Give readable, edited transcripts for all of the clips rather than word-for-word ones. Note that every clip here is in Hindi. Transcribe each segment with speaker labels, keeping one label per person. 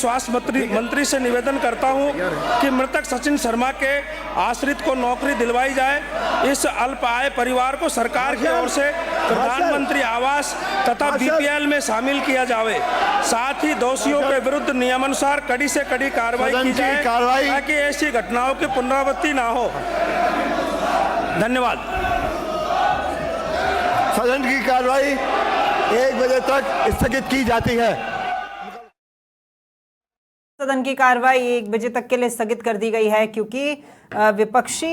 Speaker 1: स्वास्थ्य मंत्री से निवेदन करता हूं कि मृतक सचिन शर्मा के आश्रित को नौकरी दिलवाई जाए। इस अल्प आय परिवार को सरकार की ओर से प्रधानमंत्री आवास तथा बीपीएल में शामिल किया जाए। साथ ही दोषियों के विरुद्ध नियमानुसार कड़ी से कड़ी कार्रवाई की जाए ताकि ऐसी घटनाओं की पुनरावृत्ति ना हो। धन्यवाद।
Speaker 2: सदन की कार्रवाई 1 बजे तक स्थगित की जाती है।
Speaker 3: सदन की कार्रवाई 1 बजे तक के लिए स्थगित कर दी गई है क्योंकि विपक्षी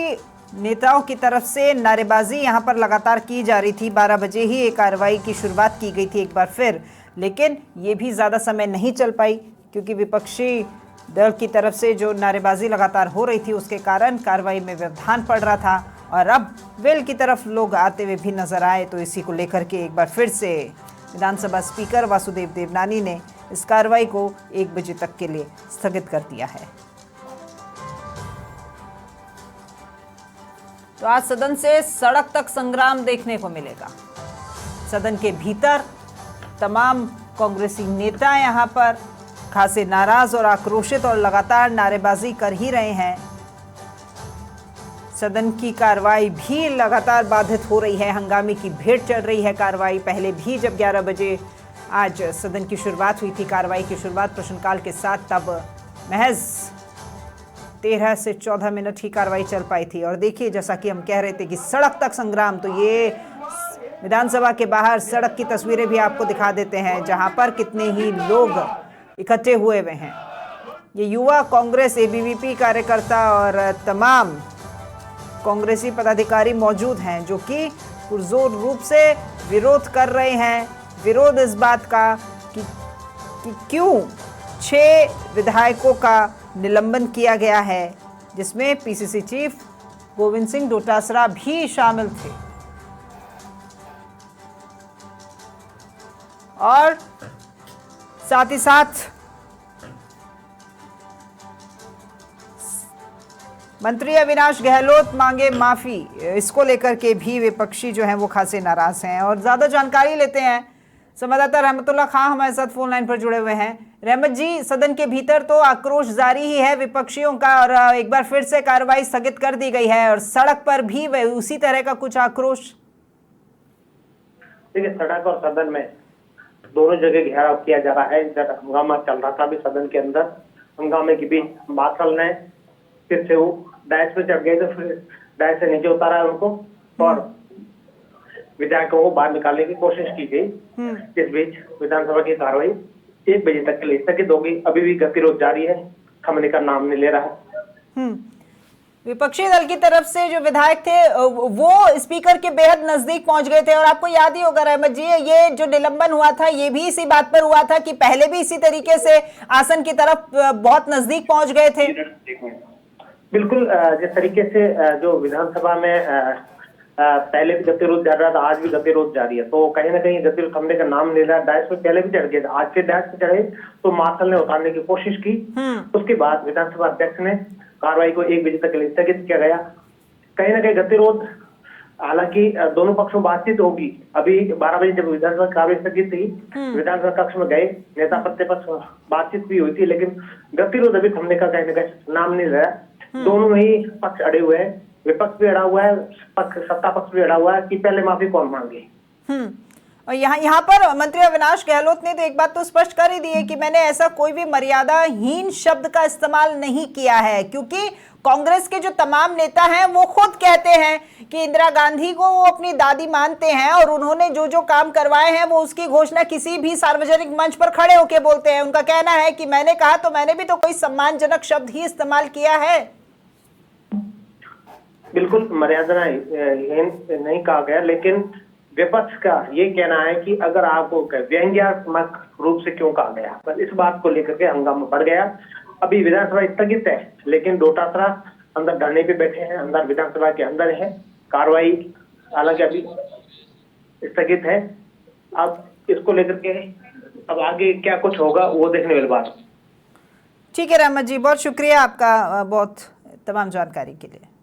Speaker 3: नेताओं की तरफ से नारेबाजी यहां पर लगातार की जा रही थी। 12 बजे ही ये कार्रवाई की शुरुआत की गई थी एक बार फिर, लेकिन ये भी ज़्यादा समय नहीं चल पाई क्योंकि विपक्षी दल की तरफ से जो नारेबाजी लगातार हो रही थी उसके कारण कार्रवाई में व्यवधान पड़ रहा था। और अब वेल की तरफ लोग आते हुए भी नजर आए, तो इसी को लेकर के एक बार फिर से विधानसभा स्पीकर वासुदेव देवनानी ने इस कार्रवाई को 1 बजे तक के लिए स्थगित कर दिया है। तो आज सदन से सड़क तक संग्राम देखने को मिलेगा। सदन के भीतर तमाम कांग्रेसी नेता यहां पर खासे नाराज और आक्रोशित और लगातार नारेबाजी कर ही रहे हैं। सदन की कार्रवाई भी लगातार बाधित हो रही है, हंगामे की भेंट चढ़ रही है कार्रवाई। पहले भी जब 11 बजे आज सदन की शुरुआत हुई थी, कार्रवाई की शुरुआत प्रश्नकाल के साथ, तब महज 13 से 14 मिनट ही कार्रवाई चल पाई थी। और देखिए, जैसा कि हम कह रहे थे कि सड़क तक संग्राम, तो ये विधानसभा के बाहर सड़क की तस्वीरें भी आपको दिखा देते हैं जहां पर कितने ही लोग इकट्ठे हुए हुए हैं। ये युवा कांग्रेस एबीवीपी कार्यकर्ता और तमाम कांग्रेसी पदाधिकारी मौजूद हैं जो कि पुरजोर रूप से विरोध कर रहे हैं। विरोध इस बात का कि क्यों 6 विधायकों का निलंबन किया गया है, जिसमें पीसीसी चीफ गोविंद सिंह डोटासरा भी शामिल थे। और साथ ही साथ मंत्री अविनाश गहलोत मांगे माफी, इसको लेकर के भी विपक्षी जो हैं वो खासे नाराज हैं। और ज्यादा जानकारी लेते हैं, संवाददाता रहमतुल्लाह खां हमारे साथ फोन लाइन पर जुड़े हुए हैं। रहमत जी, सदन के भीतर तो आक्रोश जारी ही है विपक्षियों का और एक बार फिर से कार्रवाई स्थगित कर दी गई है और सड़क पर भी उसी तरह का कुछ आक्रोश।
Speaker 4: देखिए, सड़क और सदन में दोनों जगह घेराव किया जा रहा है। हंगामा चल रहा था अभी सदन के अंदर। हंगामे के बीच मार्शल ने फिर से वो डायस पे चढ़ गए, तो फिर डायस से नीचे उतारा उनको और विधायकों को बाहर निकालने की कोशिश की गई। इस बीच विधानसभा की कार्रवाई 1 बजे तक के लिए स्थगित होगी। अभी भी गतिरोध जारी है, थमने का नाम नहीं ले रहा है।
Speaker 3: विपक्षी दल की तरफ से जो विधायक थे वो स्पीकर के बेहद नजदीक पहुंच गए थे। और आपको याद ही होगा रहमत जी, ये जो निलंबन हुआ था ये भी इसी बात पर हुआ था कि पहले भी इसी तरीके से आसन की तरफ बहुत नजदीक पहुंच गए थे।
Speaker 4: बिल्कुल, जिस तरीके से जो विधानसभा में पहले भी गतिरोध जारी रहा था, आज भी गतिरोध जारी है। तो कहीं ना कहीं गतिरोध थमने का नाम नहीं रहा। डायस पे पहले भी चढ़ गए थे, आज फिर डायस पे चढ़े तो मार्शल ने उतारने की कोशिश की। उसके बाद विधानसभा अध्यक्ष ने कार्रवाई को 1 बजे तक के लिए स्थगित किया गया। कहीं ना कहीं गतिरोध, हालांकि दोनों पक्षों बातचीत होगी। अभी 12 बजे जब विधानसभा कार्रवाई स्थगित थी, विधानसभा कक्ष में गए, नेता प्रतिपक्ष बातचीत भी हुई थी, लेकिन गतिरोध अभी थमने का कहीं ना कहीं नाम नहीं ले रहा। दोनों ही पक्ष अड़े हुए हैं, विपक्ष भी अड़ा हुआ है, सत्ता पक्ष भी अड़ा हुआ है कि पहले माफी कौन मांगे।
Speaker 3: और यहाँ पर मंत्री अविनाश गहलोत ने तो एक बात तो स्पष्ट कर ही दी है कि मैंने ऐसा कोई भी मर्यादाहीन शब्द का इस्तेमाल नहीं किया है, क्योंकि कांग्रेस के जो तमाम नेता हैं वो खुद कहते हैं कि इंदिरा गांधी को वो अपनी दादी मानते हैं और उन्होंने जो जो काम करवाए हैं वो उसकी घोषणा किसी भी सार्वजनिक मंच पर खड़े होकर बोलते हैं। उनका कहना है कि मैंने कहा तो मैंने भी तो कोई सम्मानजनक शब्द ही इस्तेमाल किया है।
Speaker 4: बिल्कुल मर्यादा नहीं कहा गया, लेकिन विपक्ष का ये कहना है कि अगर आपको व्यंग्यात्मक रूप से क्यों कहा गया, बस इस बात को लेकर के हंगामा बढ़ गया। अभी विधानसभा स्थगित है, लेकिन डोटासरा अंदर धरने पे बैठे हैं, अंदर विधानसभा के अंदर है। कार्रवाई हालांकि अभी स्थगित है। अब इसको लेकर के अब आगे क्या कुछ होगा वो देखने वाली बात।
Speaker 3: ठीक है रहमत जी, बहुत शुक्रिया आपका बहुत तमाम जानकारी के लिए।